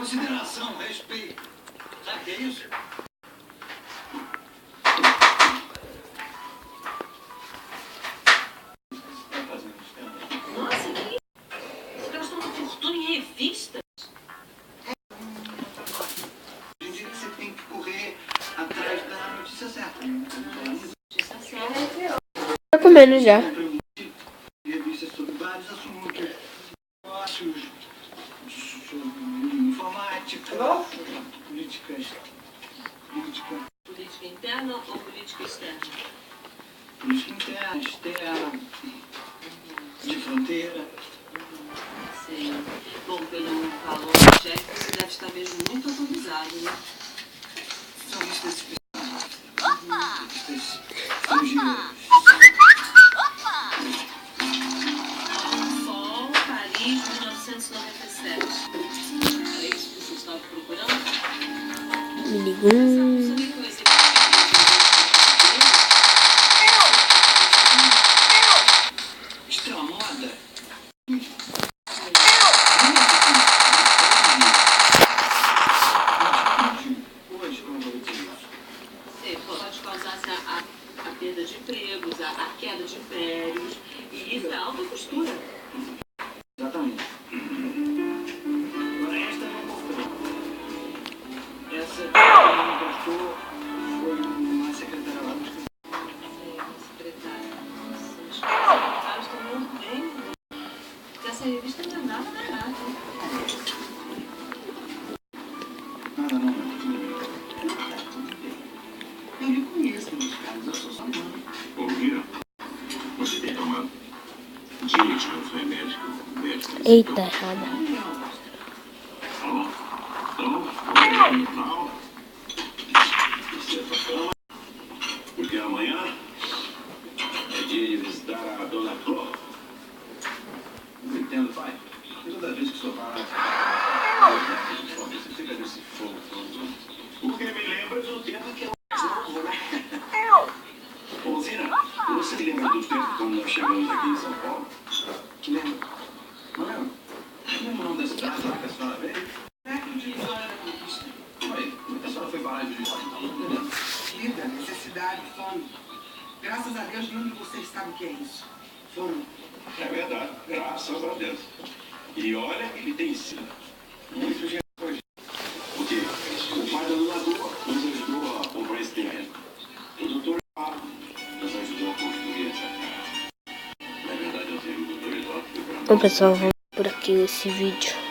Consideração, respeito. Sabe o que é isso? Nossa, que... Você gastou uma fortuna em revistas? Hoje em dia você tem que correr atrás da notícia certa. Notícia certa. Tá comendo já. Revistas sobre vários assuntos. Negócios, sobre informática, política Política interna ou política externa? política interna, externa, de fronteira. Sei. Bom, pelo valor do cheque, você deve estar mesmo muito atualizado, né? São listas especiais. Listas estrangeiras. Sol, Paris, 1997. Era isso que você estava procurando? Minigum. Sabia que o executivo Isto é uma moda. Hoje, como eu vou dizer isso? pode causar a perda de empregos, a queda de impérios e a alta costura. Exatamente. Agora, esta é uma postura. Essa que me gastou foi uma secretária lá do escritório. Secretária. Nossa, os secretários estão muito bem. Porque essa revista não é nada barata. Nada não, tudo bem. Eu lhe conheço, meus caros, eu sou sua mãe. Ouvira? Você tem tomado dias com os remédios que o médico Eita, errada. Não. Você é cama. Porque amanhã é dia de visitar a dona Flor. Não entendo, pai. Toda vez que o senhor fala, você fica nesse fogo todo. Porque me lembra do tempo que eu Novo, né? Ô, Zina, você lembra do tempo quando nós chegamos aqui em São Paulo? Lembra? Não lembra? Lembra o nome da cidade lá que a senhora veio? Perto de Vitória da Conquista. Oi, como é que a senhora foi parar de Vitória? Não tô entendendo. Vida, necessidade, fome. Graças a Deus, nenhum de vocês sabe o que é isso. Fome. É verdade, graças a Deus. E olha, ele tem sido muito generoso. Porque o pai da doador nos ajudou a comprar esse terreno. O doutor nos ajudou a construir essa casa. Na verdade, eu tenho o doutor Eduardo. Bom, pessoal, vamos por aqui esse vídeo.